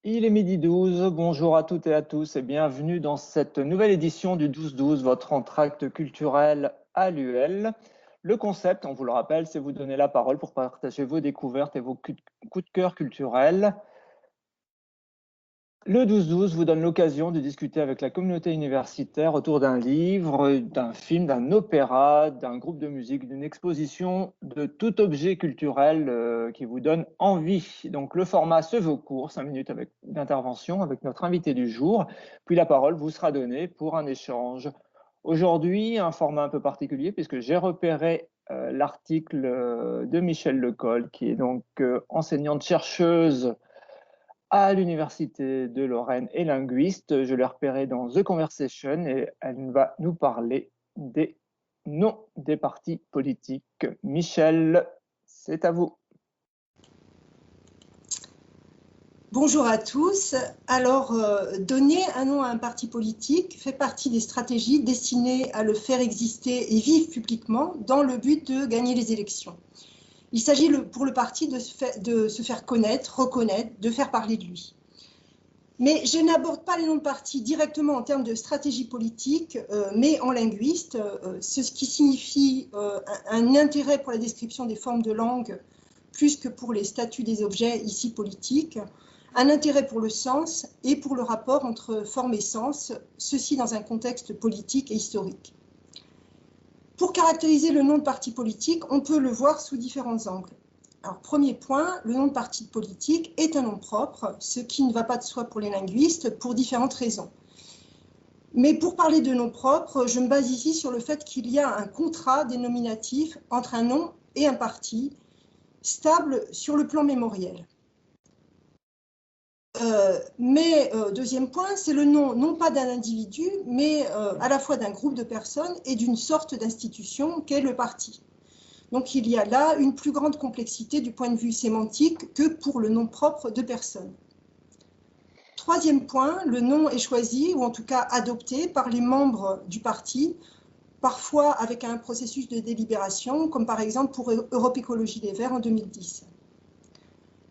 Il est midi 12, bonjour à toutes et à tous et bienvenue dans cette nouvelle édition du 12-12, votre entracte culturel à l'UL. Le concept, on vous le rappelle, c'est vous donner la parole pour partager vos découvertes et vos coups de cœur culturels. Le 12-12 vous donne l'occasion de discuter avec la communauté universitaire autour d'un livre, d'un film, d'un opéra, d'un groupe de musique, d'une exposition, de tout objet culturel qui vous donne envie. Donc le format se veut court, 5 minutes d'intervention avec notre invité du jour, puis la parole vous sera donnée pour un échange. Aujourd'hui, un format un peu particulier puisque j'ai repéré l'article de Michèle Lecol, qui est donc enseignante-chercheuse à l'Université de Lorraine et linguiste. Je l'ai repérée dans The Conversation et elle va nous parler des noms des partis politiques. Michèle, c'est à vous. Bonjour à tous. Alors, donner un nom à un parti politique fait partie des stratégies destinées à le faire exister et vivre publiquement dans le but de gagner les élections. Il s'agit pour le parti de se faire connaître, reconnaître, de faire parler de lui. Mais je n'aborde pas les noms de partis directement en termes de stratégie politique, mais en linguiste, ce qui signifie un intérêt pour la description des formes de langue plus que pour les statuts des objets ici politiques, un intérêt pour le sens et pour le rapport entre forme et sens, ceci dans un contexte politique et historique. Pour caractériser le nom de parti politique, on peut le voir sous différents angles. Alors, premier point, le nom de parti politique est un nom propre, ce qui ne va pas de soi pour les linguistes pour différentes raisons. Mais pour parler de nom propre, je me base ici sur le fait qu'il y a un contrat dénominatif entre un nom et un parti, stable sur le plan mémoriel. Deuxième point, c'est le nom non pas d'un individu, mais à la fois d'un groupe de personnes et d'une sorte d'institution qu'est le parti. Donc il y a là une plus grande complexité du point de vue sémantique que pour le nom propre de personne. Troisième point, le nom est choisi, ou en tout cas adopté, par les membres du parti, parfois avec un processus de délibération, comme par exemple pour Europe Écologie Les Verts en 2010.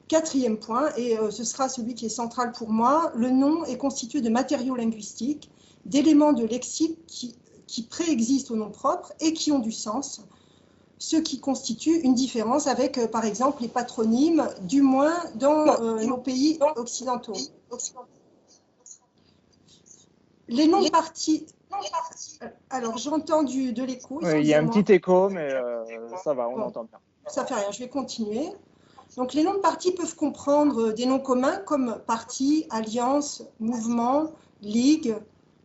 Quatrième point, et ce sera celui qui est central pour moi, le nom est constitué de matériaux linguistiques, d'éléments de lexique qui préexistent au nom propre et qui ont du sens, ce qui constitue une différence avec, par exemple, les patronymes, du moins dans nos pays occidentaux. Les noms de partis... Alors, j'entends de l'écho. Oui, il y a un petit écho, mais ça va, on entend bien. Ça fait rien, je vais continuer. Donc, les noms de partis peuvent comprendre des noms communs comme parti, alliance, mouvement, ligue,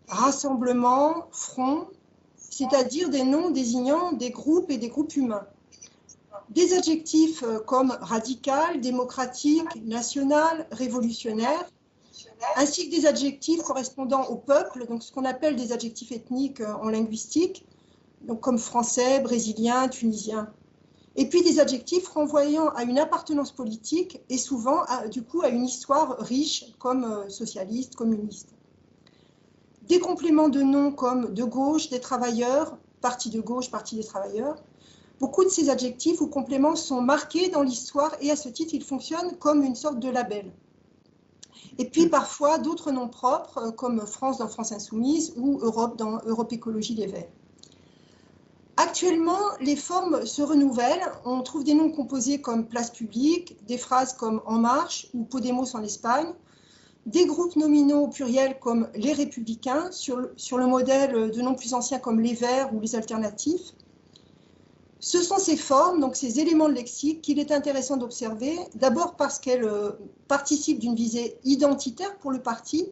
rassemblement, front, c'est-à-dire des noms désignant des groupes et des groupes humains. Des adjectifs comme radical, démocratique, national, révolutionnaire, ainsi que des adjectifs correspondant au peuple, donc ce qu'on appelle des adjectifs ethniques en linguistique, donc comme français, brésilien, tunisien. Et puis des adjectifs renvoyant à une appartenance politique et souvent du coup à une histoire riche comme socialiste, communiste. Des compléments de noms comme de gauche, des travailleurs, parti de gauche, parti des travailleurs. Beaucoup de ces adjectifs ou compléments sont marqués dans l'histoire et à ce titre, ils fonctionnent comme une sorte de label. Et puis parfois d'autres noms propres comme France dans France Insoumise ou Europe dans Europe Écologie Les Verts. Actuellement, les formes se renouvellent. On trouve des noms composés comme place publique, des phrases comme En Marche ou Podemos en Espagne, des groupes nominaux au pluriel comme les Républicains, sur le modèle de noms plus anciens comme les Verts ou les Alternatifs. Ce sont ces formes, donc ces éléments de lexique, qu'il est intéressant d'observer, d'abord parce qu'elles participent d'une visée identitaire pour le parti.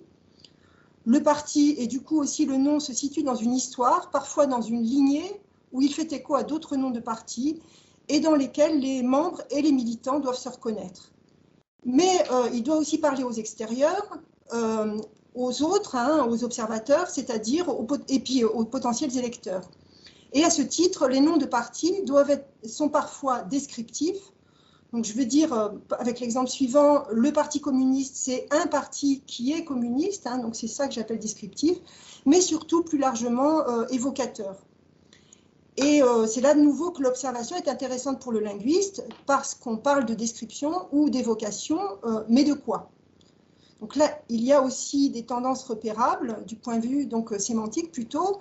Le parti et du coup aussi le nom se situent dans une histoire, parfois dans une lignée, où il fait écho à d'autres noms de partis et dans lesquels les membres et les militants doivent se reconnaître. Mais il doit aussi parler aux extérieurs, aux autres, aux observateurs, c'est-à-dire et puis aux potentiels électeurs. Et à ce titre, les noms de partis sont parfois descriptifs. Donc je veux dire, avec l'exemple suivant, le Parti communiste, c'est un parti qui est communiste, donc c'est ça que j'appelle descriptif, mais surtout plus largement évocateur. Et c'est là de nouveau que l'observation est intéressante pour le linguiste, parce qu'on parle de description ou d'évocation, mais de quoi? Donc là, il y a aussi des tendances repérables du point de vue donc, sémantique plutôt.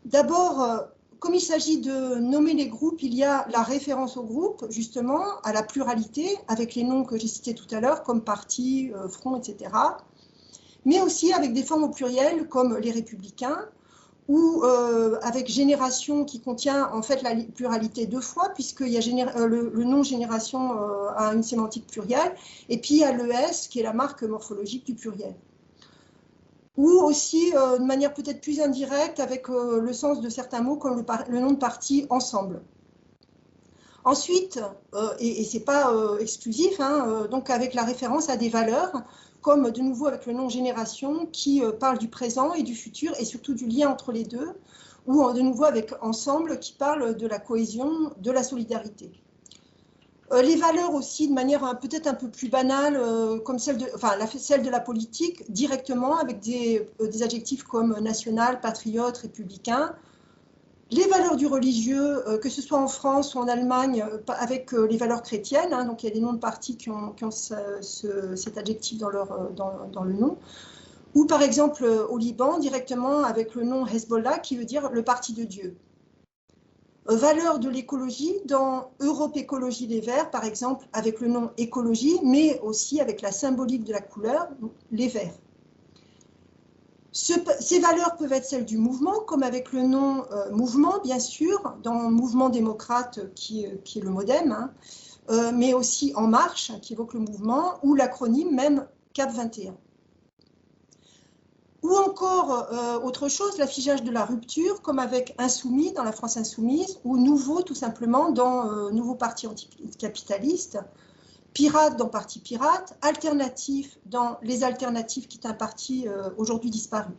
D'abord, comme il s'agit de nommer les groupes, il y a la référence au groupe, justement, à la pluralité, avec les noms que j'ai cités tout à l'heure, comme parti, front, etc. Mais aussi avec des formes au pluriel, comme les républicains, ou avec génération qui contient en fait la pluralité deux fois, puisqu'il y a le nom génération a une sémantique plurielle, et puis il y a l'ES qui est la marque morphologique du pluriel. Ou aussi, de manière peut-être plus indirecte, avec le sens de certains mots, comme le nom de parti ensemble. Ensuite, et ce n'est pas exclusif, hein, donc avec la référence à des valeurs, comme de nouveau avec le nom génération, qui parle du présent et du futur, et surtout du lien entre les deux, ou de nouveau avec ensemble, qui parle de la cohésion, de la solidarité. Les valeurs aussi, de manière peut-être un peu plus banale, comme celle de la politique, directement avec des adjectifs comme national, patriote, républicain. Les valeurs du religieux, que ce soit en France ou en Allemagne, avec les valeurs chrétiennes, hein, donc il y a des noms de partis qui ont cet adjectif dans le nom. Ou par exemple au Liban, directement avec le nom Hezbollah, qui veut dire le parti de Dieu. Valeurs de l'écologie, dans Europe Écologie Les Verts, par exemple, avec le nom écologie, mais aussi avec la symbolique de la couleur, les verts. Ces valeurs peuvent être celles du mouvement, comme avec le nom mouvement, bien sûr, dans Mouvement démocrate, qui est le MoDem, hein, mais aussi En Marche, qui évoque le mouvement, ou l'acronyme même CAP 21. Ou encore, autre chose, l'affichage de la rupture, comme avec Insoumis dans la France Insoumise, ou Nouveau, tout simplement, dans Nouveau Parti anticapitaliste, Pirate dans Parti Pirate, Alternatif dans Les Alternatives, qui est un parti aujourd'hui disparu.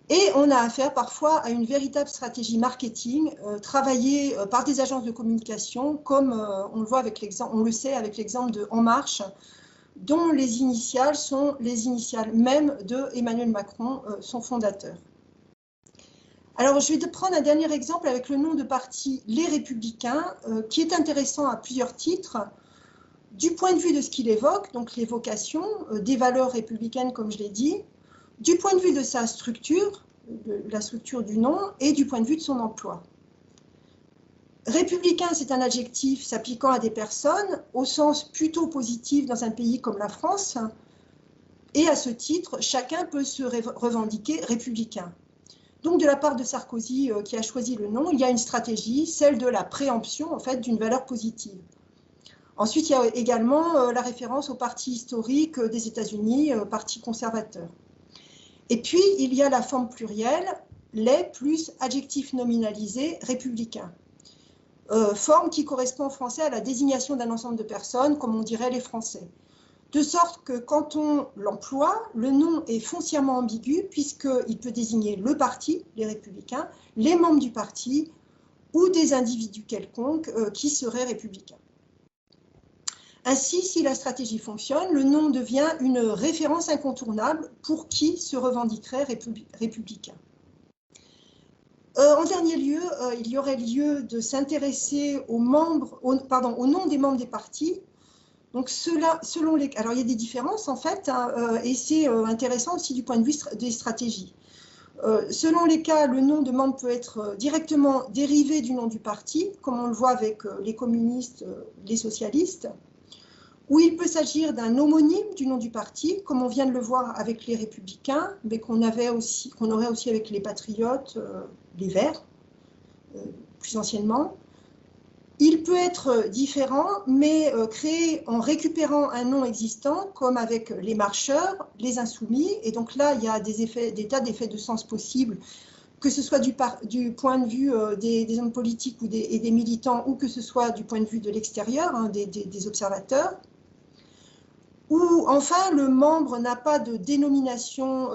Et on a affaire parfois à une véritable stratégie marketing travaillée par des agences de communication, comme on le voit avec l'exemple, on le sait avec l'exemple de En Marche, dont les initiales sont les initiales même de Emmanuel Macron, son fondateur. Alors, je vais prendre un dernier exemple avec le nom de parti Les Républicains, qui est intéressant à plusieurs titres, du point de vue de ce qu'il évoque, donc l'évocation des valeurs républicaines, comme je l'ai dit, du point de vue de sa structure, de la structure du nom, et du point de vue de son emploi. Républicain, c'est un adjectif s'appliquant à des personnes au sens plutôt positif dans un pays comme la France. Et à ce titre, chacun peut se revendiquer républicain. Donc, de la part de Sarkozy, qui a choisi le nom, il y a une stratégie, celle de la préemption, en fait, d'une valeur positive. Ensuite, il y a également la référence au parti historique des États-Unis, parti conservateur. Et puis, il y a la forme plurielle, les plus adjectif nominalisé républicain. Forme qui correspond en français à la désignation d'un ensemble de personnes, comme on dirait les Français. De sorte que quand on l'emploie, le nom est foncièrement ambigu, puisqu'il peut désigner le parti, les républicains, les membres du parti, ou des individus quelconques qui seraient républicains. Ainsi, si la stratégie fonctionne, le nom devient une référence incontournable pour qui se revendiquerait républicain. En dernier lieu, il y aurait lieu de s'intéresser au nom des membres des partis. Donc, selon les, alors il y a des différences en fait, hein, et c'est intéressant aussi du point de vue des stratégies. Selon les cas, le nom de membre peut être directement dérivé du nom du parti, comme on le voit avec les communistes, les socialistes, ou il peut s'agir d'un homonyme du nom du parti, comme on vient de le voir avec les Républicains, mais qu'on aurait aussi avec les Patriotes, les Verts, plus anciennement. Il peut être différent, mais créé en récupérant un nom existant, comme avec les Marcheurs, les Insoumis, et donc là, il y a des tas d'effets de sens possibles, que ce soit du point de vue des hommes politiques et des militants, ou que ce soit du point de vue de l'extérieur, hein, des observateurs. Ou enfin, le membre n'a pas de dénomination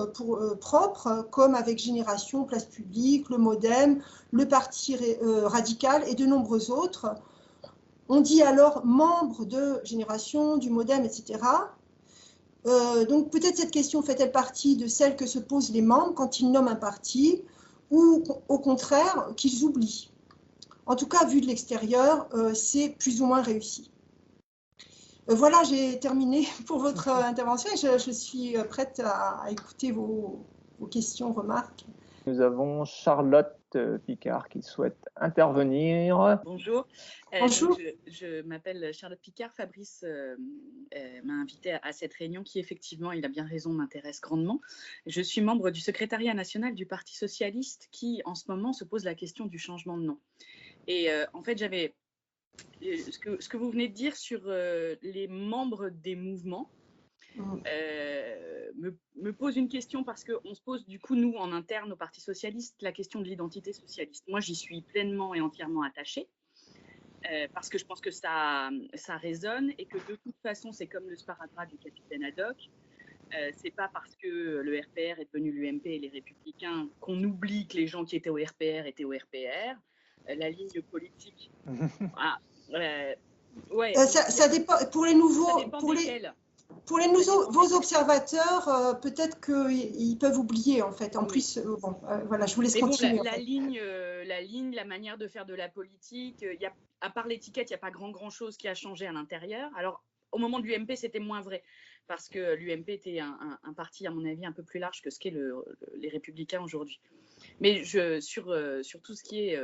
propre, comme avec Génération, Place Publique, le MoDem, le Parti radical et de nombreux autres. On dit alors membre de Génération, du MoDem, etc. Donc peut-être cette question fait-elle partie de celle que se posent les membres quand ils nomment un parti, ou au contraire qu'ils oublient. En tout cas, vu de l'extérieur, c'est plus ou moins réussi. Voilà, j'ai terminé pour votre intervention et je suis prête à écouter vos questions, remarques. Nous avons Charlotte Picard qui souhaite intervenir. Bonjour. Bonjour. Donc je m'appelle Charlotte Picard. Fabrice m'a invitée à cette réunion qui, effectivement, il a bien raison, m'intéresse grandement. Je suis membre du secrétariat national du Parti socialiste qui, en ce moment, se pose la question du changement de nom. Et en fait, j'avais ce que vous venez de dire sur les membres des mouvements me pose une question, parce qu'on se pose du coup, nous, en interne au Parti socialiste, la question de l'identité socialiste. Moi, j'y suis pleinement et entièrement attachée, parce que je pense que ça résonne et que de toute façon, c'est comme le sparadrap du capitaine Haddock. C'est pas parce que le RPR est devenu l'UMP et les Républicains qu'on oublie que les gens qui étaient au RPR étaient au RPR. La ligne politique... ouais. Ça dépend, pour les nouveaux... Pour les nouveaux observateurs, peut-être qu'ils peuvent oublier, en fait. En plus, bon, voilà, je vous laisse continuer. La ligne, la manière de faire de la politique, à part l'étiquette, il n'y a pas grand-chose qui a changé à l'intérieur. Alors, au moment de l'UMP, c'était moins vrai, parce que l'UMP était un parti, à mon avis, un peu plus large que ce qu'est les Républicains aujourd'hui. Mais sur tout ce qui est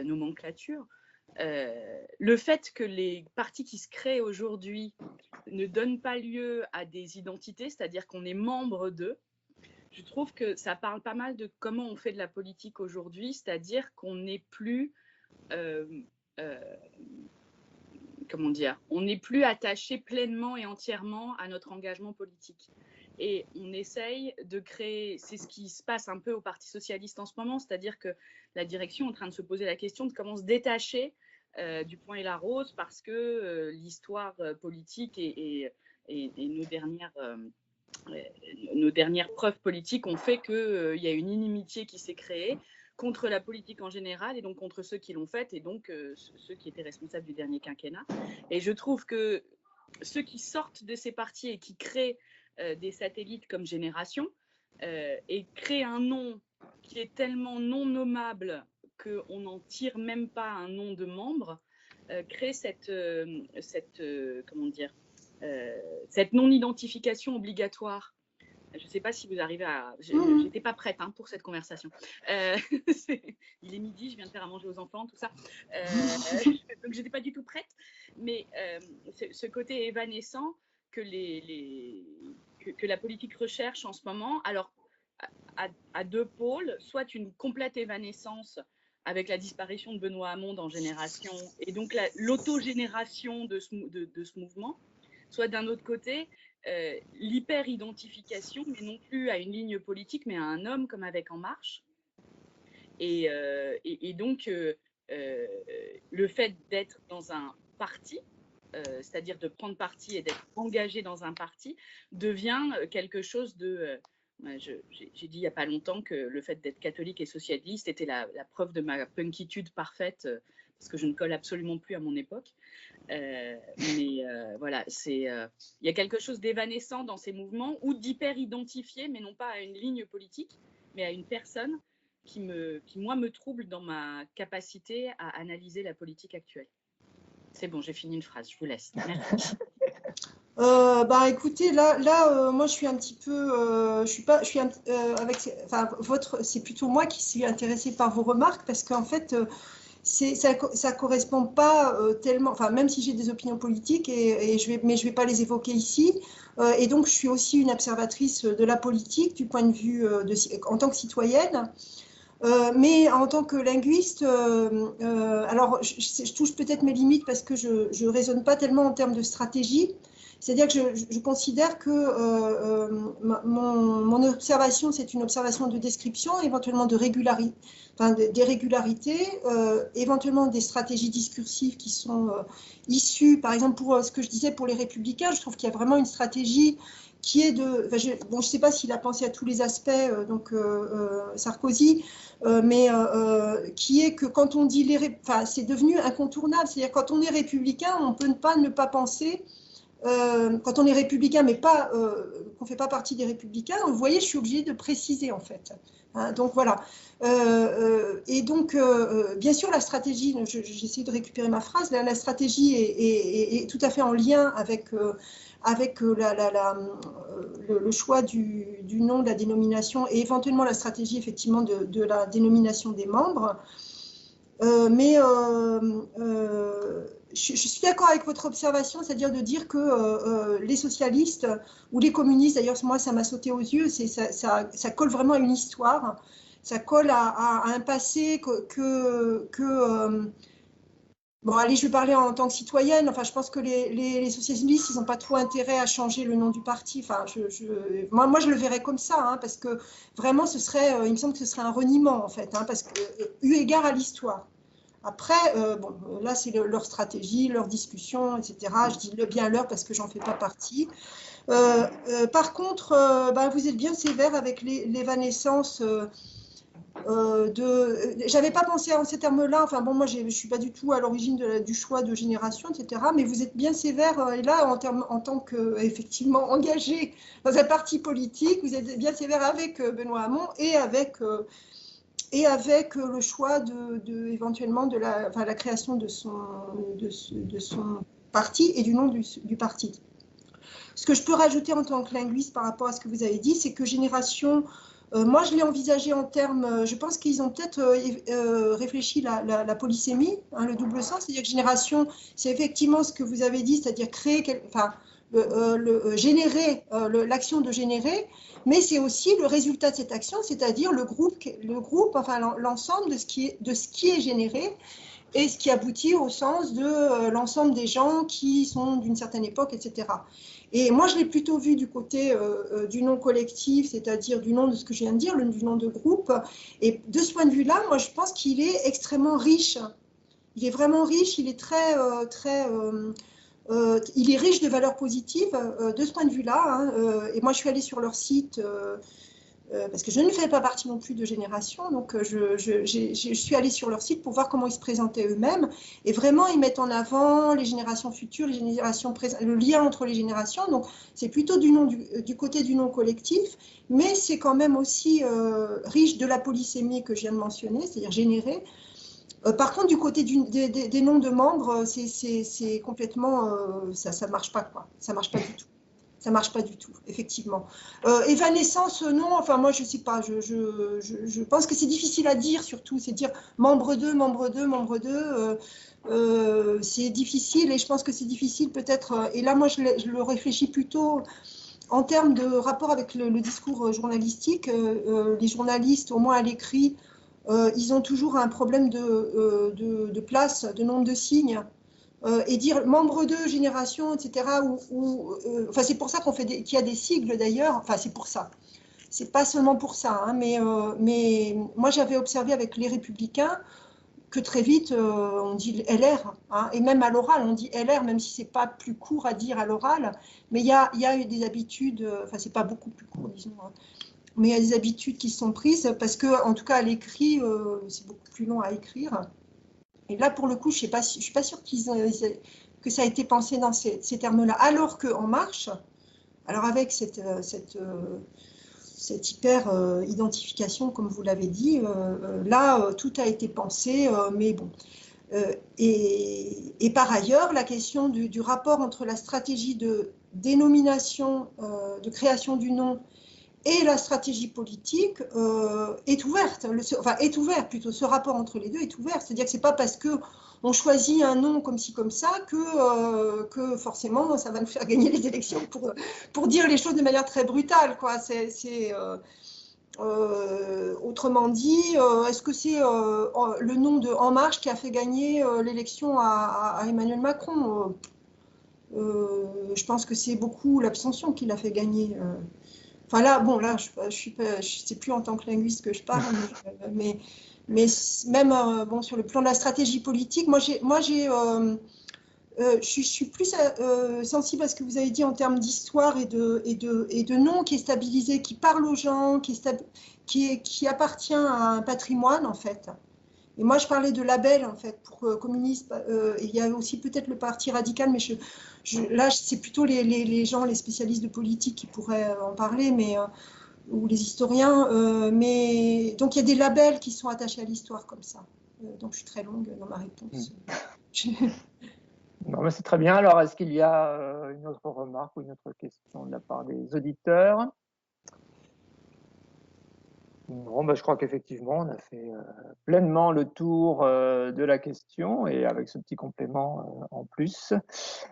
nomenclature, le fait que les partis qui se créent aujourd'hui ne donnent pas lieu à des identités, c'est-à-dire qu'on est membre d'eux, je trouve que ça parle pas mal de comment on fait de la politique aujourd'hui, c'est-à-dire qu'on n'est plus, comment dire, on n'est plus attaché pleinement et entièrement à notre engagement politique. Et on essaye de créer, c'est ce qui se passe un peu au Parti socialiste en ce moment, c'est-à-dire que la direction est en train de se poser la question de comment se détacher du point et la rose, parce que l'histoire politique et nos dernières preuves politiques ont fait qu'il y a une inimitié qui s'est créée contre la politique en général et donc contre ceux qui l'ont faite et donc ceux qui étaient responsables du dernier quinquennat. Et je trouve que ceux qui sortent de ces partis et qui créent des satellites comme Génération et créent un nom qui est tellement non nommable qu'on n'en tire même pas un nom de membre, crée cette non-identification obligatoire. Je ne sais pas si vous arrivez à... J'étais pas prête pour cette conversation. Il est midi, je viens de faire à manger aux enfants, tout ça. Donc, je n'étais pas du tout prête. Mais ce côté évanescent que la politique recherche en ce moment, alors à deux pôles, soit une complète évanescence avec la disparition de Benoît Hamon dans Génération, et donc l'autogénération de ce mouvement, soit d'un autre côté, l'hyper-identification, mais non plus à une ligne politique, mais à un homme, comme avec En Marche. Et donc, le fait d'être dans un parti, c'est-à-dire de prendre parti et d'être engagé dans un parti, devient quelque chose de... j'ai dit il n'y a pas longtemps que le fait d'être catholique et socialiste était la preuve de ma punkitude parfaite, parce que je ne colle absolument plus à mon époque. Mais voilà, il y a quelque chose d'évanescent dans ces mouvements, ou d'hyper-identifié, mais non pas à une ligne politique, mais à une personne qui moi, me trouble dans ma capacité à analyser la politique actuelle. C'est bon, j'ai fini une phrase, je vous laisse. Merci. Écoutez, là, moi, je suis un petit peu, c'est plutôt moi qui suis intéressée par vos remarques, parce qu'en fait, ça correspond pas tellement, enfin, même si j'ai des opinions politiques, mais je vais pas les évoquer ici. Et donc, je suis aussi une observatrice de la politique du point de vue en tant que citoyenne. Mais en tant que linguiste, alors je touche peut-être mes limites parce que je ne raisonne pas tellement en termes de stratégie. C'est-à-dire que je considère que mon observation, c'est une observation de description, éventuellement d'irrégularité, éventuellement des stratégies discursives qui sont issues, par exemple, pour ce que je disais pour les Républicains, je trouve qu'il y a vraiment une stratégie qui est de... je ne sais pas s'il a pensé à tous les aspects, Sarkozy, mais qui est que quand on dit... c'est devenu incontournable. C'est-à-dire quand on est républicain, on ne peut pas ne pas penser quand on est républicain, mais pas qu'on ne fait pas partie des républicains, vous voyez, je suis obligée de préciser en fait. Hein, donc voilà. Et donc, bien sûr, la stratégie, j'essaie de récupérer ma phrase, la stratégie est tout à fait en lien avec, le choix du nom, de la dénomination et éventuellement la stratégie effectivement de la dénomination des membres. Je suis d'accord avec votre observation, c'est-à-dire de dire que les socialistes ou les communistes, d'ailleurs moi ça m'a sauté aux yeux, ça colle vraiment à une histoire, ça colle à un passé bon, allez, je vais parler en tant que citoyenne. Enfin, je pense que les socialistes, ils n'ont pas trop intérêt à changer le nom du parti. Enfin, moi, je le verrais comme ça, hein, parce que vraiment, il me semble que ce serait un reniement, en fait, hein, parce que, eu égard à l'histoire. Après, bon, là, c'est leur stratégie, leur discussion, etc. Je dis bien leur parce que j'en fais pas partie. Par contre, vous êtes bien sévère avec l'évanescence. J'avais pas pensé en ces termes-là. Enfin bon, moi je suis pas du tout à l'origine du choix de génération, etc. Mais vous êtes bien sévère et là en tant que effectivement engagé dans un parti politique, vous êtes bien sévère avec Benoît Hamon et avec le choix éventuellement de la création de son parti et du nom du parti. Ce que je peux rajouter en tant que linguiste par rapport à ce que vous avez dit, c'est que génération, moi je l'ai envisagé en termes, je pense qu'ils ont peut-être réfléchi la polysémie, hein, le double sens, c'est-à-dire que génération, c'est effectivement ce que vous avez dit, c'est-à-dire créer, générer, l'action de générer, mais c'est aussi le résultat de cette action, c'est-à-dire le groupe, enfin l'ensemble de ce qui est généré et ce qui aboutit au sens de l'ensemble des gens qui sont d'une certaine époque, etc. Et moi, je l'ai plutôt vu du côté du nom collectif, c'est-à-dire du nom de ce que je viens de dire, du nom de groupe. Et de ce point de vue-là, moi, je pense qu'il est extrêmement riche. Il est vraiment riche, il est il est riche de valeurs positives de ce point de vue-là. Hein, et moi, je suis allée sur leur site parce que je ne fais pas partie non plus de Génération, donc je suis allée sur leur site pour voir comment ils se présentaient eux-mêmes. Et vraiment, ils mettent en avant les générations futures, les générations présentes, le lien entre les générations. Donc, c'est plutôt du côté du nom collectif, mais c'est quand même aussi riche de la polysémie que je viens de mentionner, c'est-à-dire générer. Par contre, du côté des noms de membres, c'est complètement, ça ne marche pas, quoi. Ça ne marche pas du tout. Ça ne marche pas du tout, effectivement. Évanescence, non, enfin moi je ne sais pas, je pense que c'est difficile à dire surtout, c'est dire membre 2, membre 2, membre 2, c'est difficile et je pense que c'est difficile peut-être, et là moi je le réfléchis plutôt en termes de rapport avec le discours journalistique, les journalistes, au moins à l'écrit, ils ont toujours un problème de place, de nombre de signes. Et dire membre de génération, etc. Enfin, c'est pour ça qu'il y a des sigles d'ailleurs. Enfin, c'est pour ça. C'est pas seulement pour ça, hein, mais moi j'avais observé avec les Républicains que très vite on dit LR, hein, et même à l'oral on dit LR, même si c'est pas plus court à dire à l'oral. Mais il y a eu des habitudes. Enfin, c'est pas beaucoup plus court, disons. Hein, mais il y a des habitudes qui sont prises parce que, en tout cas, à l'écrit, c'est beaucoup plus long à écrire. Et là, pour le coup, je ne suis pas sûre que ça a été pensé dans ces termes-là. Alors qu'En Marche, alors avec cette hyper-identification, comme vous l'avez dit, là, tout a été pensé, mais bon. Et par ailleurs, la question du rapport entre la stratégie de dénomination, de création du nom, et la stratégie politique est ouverte, est ouvert plutôt, ce rapport entre les deux est ouvert, c'est-à-dire que ce n'est pas parce qu'on choisit un nom comme ci, comme ça, que forcément ça va nous faire gagner les élections, pour dire les choses de manière très brutale, quoi. Autrement dit, est-ce que c'est le nom de En Marche qui a fait gagner l'élection à Emmanuel Macron? Je pense que c'est beaucoup l'abstention qui l'a fait gagner. Enfin là, bon, là, je sais plus en tant que linguiste que je parle, mais même bon, sur le plan de la stratégie politique, je suis plus sensible à ce que vous avez dit en termes d'histoire et de nom qui est stabilisé, qui parle aux gens, qui appartient à un patrimoine en fait, Et moi, je parlais de label, en fait, pour communistes. Il y a aussi peut-être le Parti radical, mais là, c'est plutôt les gens, les spécialistes de politique qui pourraient en parler, mais, ou les historiens. Mais, donc, il y a des labels qui sont attachés à l'histoire comme ça. Donc, je suis très longue dans ma réponse. Non, mais c'est très bien. Alors, est-ce qu'il y a une autre remarque ou une autre question de la part des auditeurs? Non, je crois qu'effectivement, on a fait pleinement le tour de la question et avec ce petit complément en plus.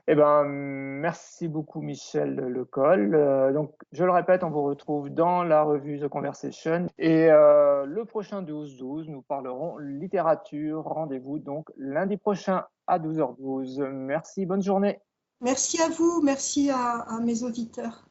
Eh ben, merci beaucoup, Michel Lecoll. Donc, je le répète, on vous retrouve dans la revue The Conversation. Et le prochain 12-12, nous parlerons littérature. Rendez-vous donc lundi prochain à 12h12. Merci, bonne journée. Merci à vous, merci à mes auditeurs.